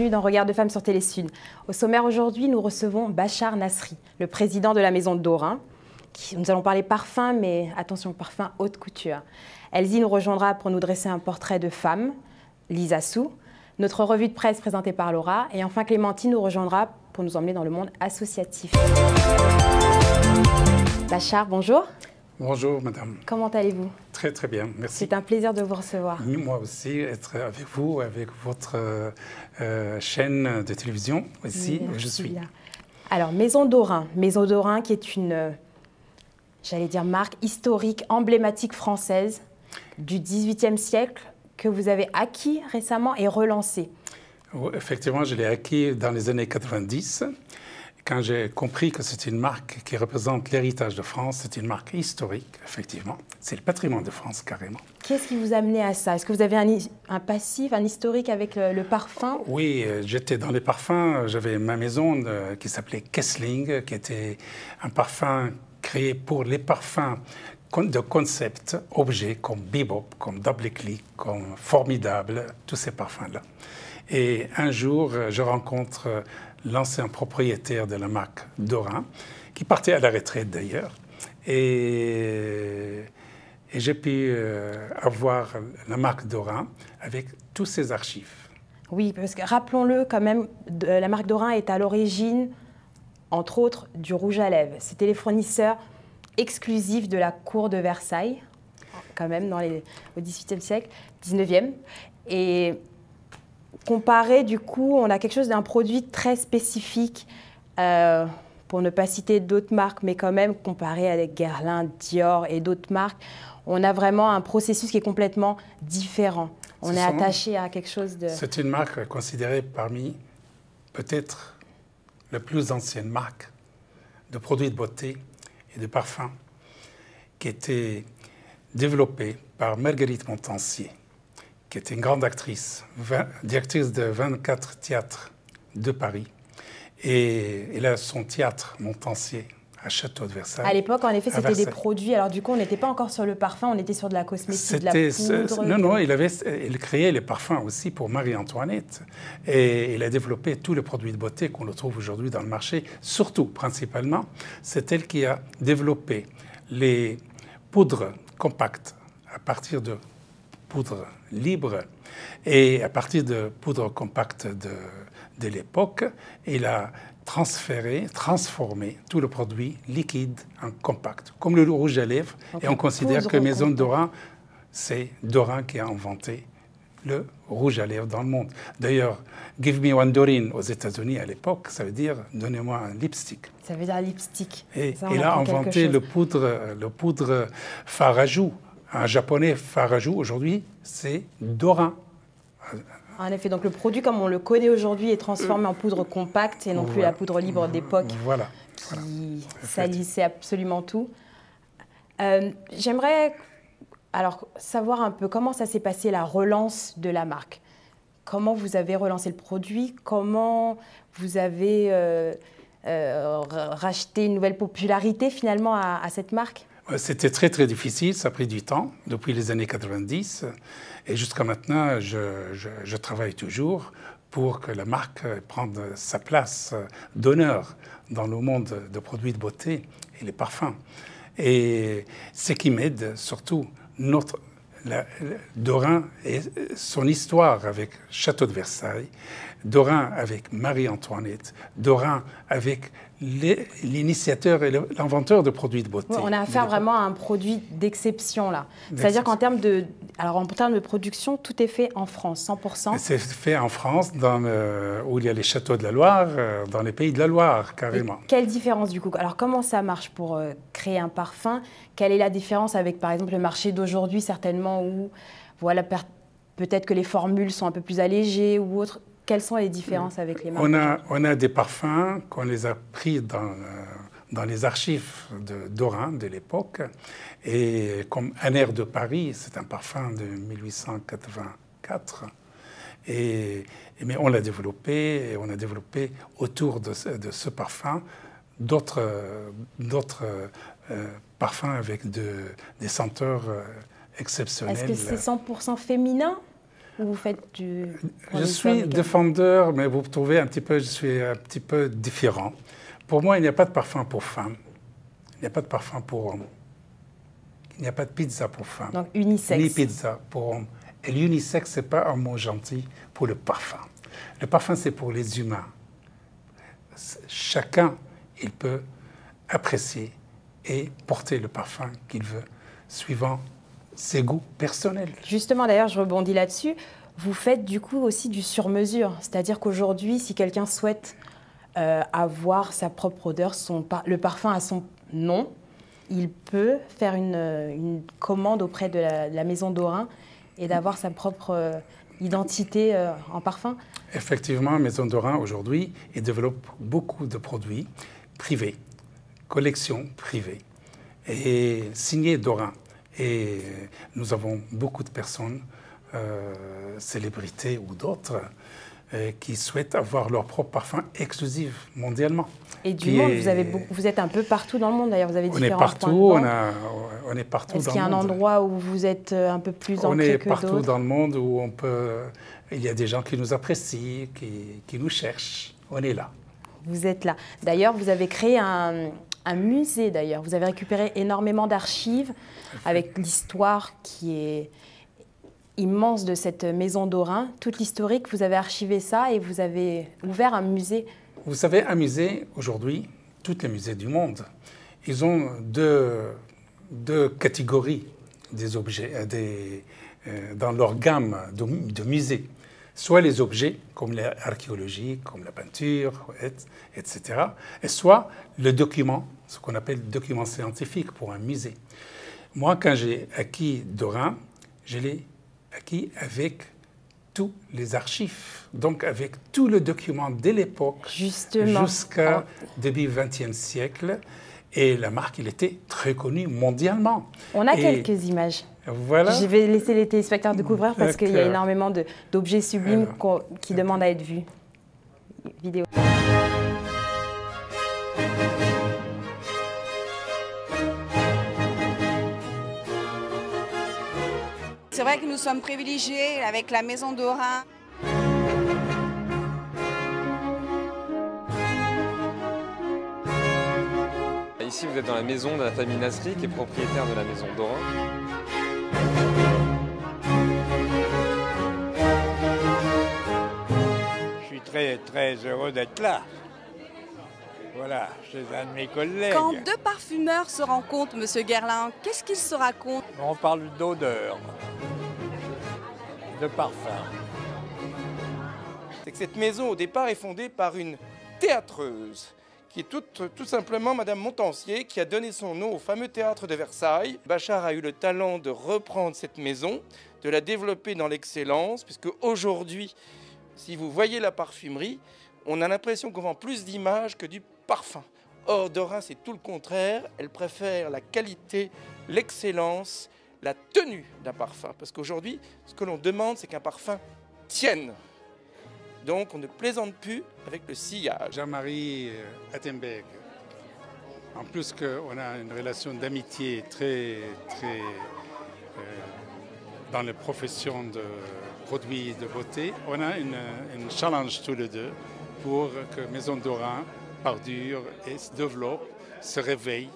bienvenue dans Regard de Femmes sur Télésud. Au sommaire aujourd'hui, nous recevons Bachar Nasri, le président de la maison Dorin. Nous allons parler parfum, mais attention, parfum haute couture. Elsie nous rejoindra pour nous dresser un portrait de femme, Lisa Sou, notre revue de presse présentée par Laura, et enfin Clémentine nous rejoindra pour nous emmener dans le monde associatif. Bachar, bonjour. Bonjour madame. Comment allez-vous? Très très bien, merci. C'est un plaisir de vous recevoir. Moi aussi, être avec vous, avec votre chaîne de télévision aussi, où je suis. Alors, Maison Dorin. Maison Dorin qui est une, j'allais dire, marque historique, emblématique française du XVIIIe siècle que vous avez acquis récemment et relancé. Effectivement, je l'ai acquis dans les années 90. Quand j'ai compris que c'est une marque qui représente l'héritage de France, c'est une marque historique, effectivement. C'est le patrimoine de France, carrément. Qu'est-ce qui vous a amené à ça? Est-ce que vous avez un passif, un historique avec le parfum? Oui, j'étais dans les parfums. J'avais ma maison qui s'appelait Kessling, qui était un parfum créé pour les parfums de concept, objets comme Bebop, comme Double Click, comme Formidable, tous ces parfums-là. Et un jour, je rencontre l'ancien propriétaire de la marque Dorin, qui partait à la retraite d'ailleurs. Et j'ai pu avoir la marque Dorin avec tous ses archives. Oui, parce que rappelons-le quand même, la marque Dorin est à l'origine, entre autres, du rouge à lèvres. C'était les fournisseurs exclusifs de la cour de Versailles, quand même, au XVIIIe siècle, XIXe. Et comparé, du coup, on a quelque chose d'un produit très spécifique, pour ne pas citer d'autres marques, mais quand même, comparé avec Guerlain, Dior et d'autres marques, on a vraiment un processus qui est complètement différent. On est attaché à quelque chose de... C'est une marque considérée parmi, peut-être, la plus ancienne marque de produits de beauté et de parfums qui était développée par Marguerite Montansier, qui était une grande actrice, directrice de 24 théâtres de Paris. Et elle a son théâtre Montansier à Château de Versailles. À l'époque, en effet, c'était des produits. Alors du coup, on n'était pas encore sur le parfum, on était sur de la cosmétique, de la poudre. Non, il créait les parfums aussi pour Marie-Antoinette. Et il a développé tous les produits de beauté qu'on trouve aujourd'hui dans le marché. Surtout, principalement, c'est elle qui a développé les poudres compactes à partir de poudre libre et à partir de poudre compacte de l'époque, il a transformé tout le produit liquide en compact, comme le rouge à lèvres. Okay. Et on considère que Maison Dorin, c'est Dorin qui a inventé le rouge à lèvres dans le monde. D'ailleurs, Give me one Dorine aux États-Unis à l'époque, ça veut dire donnez-moi un lipstick. Ça veut dire lipstick. Et il a inventé le poudre Farajou. Un japonais Farajou, aujourd'hui, c'est Dorin. En effet, donc le produit comme on le connaît aujourd'hui est transformé en poudre compacte et non plus la poudre libre d'époque qui salissait absolument tout. J'aimerais alors savoir un peu comment ça s'est passé la relance de la marque. Comment vous avez relancé le produit? Comment vous avez racheté une nouvelle popularité finalement à cette marque? C'était très très difficile, ça a pris du temps, depuis les années 90. Et jusqu'à maintenant, je travaille toujours pour que la marque prenne sa place d'honneur dans le monde des produits de beauté et les parfums. Et ce qui m'aide surtout, Dorin et son histoire avec Château de Versailles, Dorin avec Marie-Antoinette, Dorin avec l'initiateur et l'inventeur de produits de beauté. Oui, on a affaire vraiment à un produit d'exception là. C'est-à-dire qu'en termes de production, tout est fait en France, 100%. C'est fait en France, où il y a les châteaux de la Loire, dans les pays de la Loire, carrément. Et quelle différence du coup? Alors comment ça marche pour créer un parfum? Quelle est la différence avec par exemple le marché d'aujourd'hui, certainement, où voilà, peut-être que les formules sont un peu plus allégées ou autres? Quelles sont les différences avec les marques? On a des parfums qu'on les a pris dans les archives de Dorin de l'époque. Et comme Un air de Paris, c'est un parfum de 1884. Mais on l'a développé, et on a développé autour de ce parfum d'autres parfums avec des senteurs exceptionnelles. Est-ce que c'est 100% féminin? ou vous faites du... Je suis défendeur, mais vous trouvez un petit peu, je suis un petit peu différent. Pour moi, il n'y a pas de parfum pour femmes. Il n'y a pas de parfum pour hommes. Il n'y a pas de pizza pour femmes. Donc unisexe. Ni pizza pour hommes. Et l'unisexe, ce n'est pas un mot gentil pour le parfum. Le parfum, c'est pour les humains. Chacun, il peut apprécier et porter le parfum qu'il veut, suivant ses goûts personnels. Justement, d'ailleurs, je rebondis là-dessus. Vous faites du coup aussi du sur-mesure. C'est-à-dire qu'aujourd'hui, si quelqu'un souhaite avoir sa propre odeur, le parfum à son nom, il peut faire une commande auprès de la maison Dorin et d'avoir sa propre identité en parfum. Effectivement, Maison Dorin, aujourd'hui, il développe beaucoup de produits privés, collections privées, et signés Dorin. Et nous avons beaucoup de personnes, célébrités ou d'autres, qui souhaitent avoir leur propre parfum exclusif mondialement. Et du monde, vous êtes un peu partout dans le monde d'ailleurs, vous avez différents points de vente. On est partout dans le monde. Est-ce qu'il y a un endroit où vous êtes un peu plus ancré que d'autres? On est partout dans le monde où on peut... Il y a des gens qui nous apprécient, qui nous cherchent. On est là. Vous êtes là. D'ailleurs, vous avez créé un musée d'ailleurs. Vous avez récupéré énormément d'archives avec l'histoire qui est immense de cette maison Dorin. Toute l'historique, vous avez archivé ça et vous avez ouvert un musée. Vous savez, un musée, aujourd'hui, tous les musées du monde, ils ont deux catégories des objets dans leur gamme de musées. Soit les objets, comme l'archéologie, comme la peinture, etc. Et soit le document, ce qu'on appelle le document scientifique pour un musée. Moi, quand j'ai acquis Dorin, je l'ai acquis avec tous les archives, donc avec tout le document dès l'époque jusqu'à début XXe siècle. Et la marque, elle était très connue mondialement. On a quelques images. Voilà. Je vais laisser les téléspectateurs découvrir parce qu'il y a énormément d'objets sublimes qui demandent à être vus. Vidéo. C'est vrai que nous sommes privilégiés avec la maison Dorin. Ici, vous êtes dans la maison de la famille Nasri, qui est propriétaire de la maison Dorin. Je suis très heureux d'être là. Voilà, chez un de mes collègues. Quand deux parfumeurs se rencontrent, Monsieur Guerlain, qu'est-ce qu'ils se racontent? On parle d'odeur, de parfum. C'est que cette maison, au départ, est fondée par une théâtreuse, qui est tout simplement Madame Montancier, qui a donné son nom au fameux théâtre de Versailles. Bachar a eu le talent de reprendre cette maison, de la développer dans l'excellence, puisque aujourd'hui, si vous voyez la parfumerie, on a l'impression qu'on vend plus d'images que du parfum. Or, Dorin, c'est tout le contraire. Elle préfère la qualité, l'excellence, la tenue d'un parfum. Parce qu'aujourd'hui, ce que l'on demande, c'est qu'un parfum tienne. Donc, on ne plaisante plus avec le sillage. Jean-Marie Attenberg, en plus qu'on a une relation d'amitié très dans la profession de produits de beauté, on a une challenge tous les deux pour que Maison Dorin perdure et se développe, se réveille.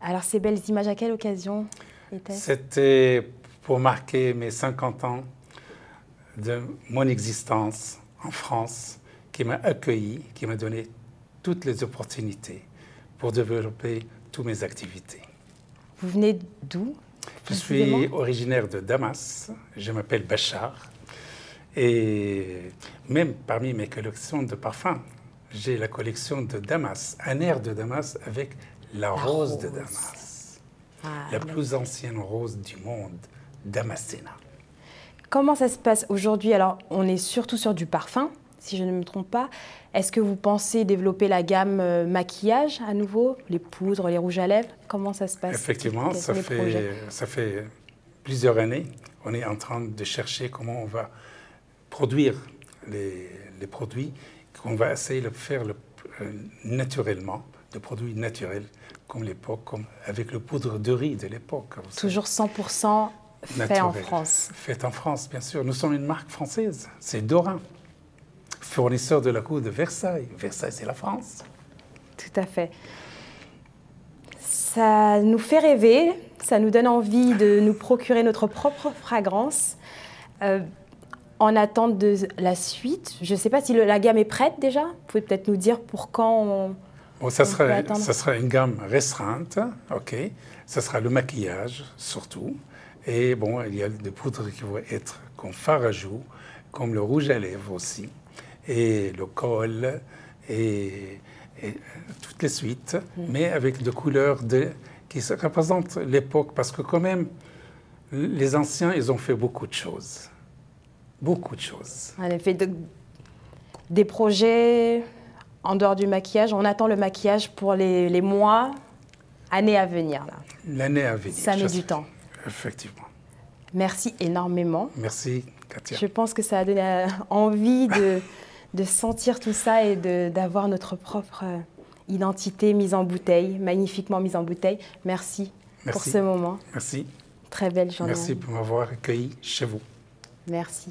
Alors, ces belles images, à quelle occasion étaient-elles? C'était pour marquer mes 50 ans de mon existence en France, qui m'a accueilli, qui m'a donné toutes les opportunités pour développer toutes mes activités. Vous venez d'où? Je suis originaire de Damas, je m'appelle Bachar, et même parmi mes collections de parfums, j'ai la collection de Damas, un air de Damas avec la rose de Damas, la plus ancienne rose du monde, Damascena. Comment ça se passe aujourd'hui? Alors, on est surtout sur du parfum, si je ne me trompe pas. Est-ce que vous pensez développer la gamme maquillage à nouveau, les poudres, les rouges à lèvres? Comment ça se passe? Effectivement, ça fait plusieurs années. On est en train de chercher comment on va produire les produits, qu'on va essayer de faire naturellement, de produits naturels, comme l'époque, comme avec le poudre de riz de l'époque. Toujours 100% Fait en France. Fait en France, bien sûr. Nous sommes une marque française. C'est Dorin, fournisseur de la cour de Versailles. Versailles, c'est la France. Tout à fait. Ça nous fait rêver, ça nous donne envie de nous procurer notre propre fragrance. En attente de la suite, je ne sais pas si la gamme est prête déjà. Vous pouvez peut-être nous dire pour quand ça sera une gamme restreinte, ok. Ça sera le maquillage surtout. Et bon, il y a des poudres qui vont être comme fard à joues, comme le rouge à lèvres aussi, et le col, et toutes les suites, mais avec des couleurs qui représentent l'époque, parce que quand même, les anciens, ils ont fait beaucoup de choses. Beaucoup de choses. En effet, des projets en dehors du maquillage. On attend le maquillage pour les mois, années à venir. L'année à venir. Ça met du temps. Effectivement. Merci énormément. Merci, Katia. Je pense que ça a donné envie de sentir tout ça et d'avoir notre propre identité mise en bouteille, magnifiquement mise en bouteille. Merci pour ce moment. Merci. Très belle journée. Merci pour m'avoir accueilli chez vous. Merci.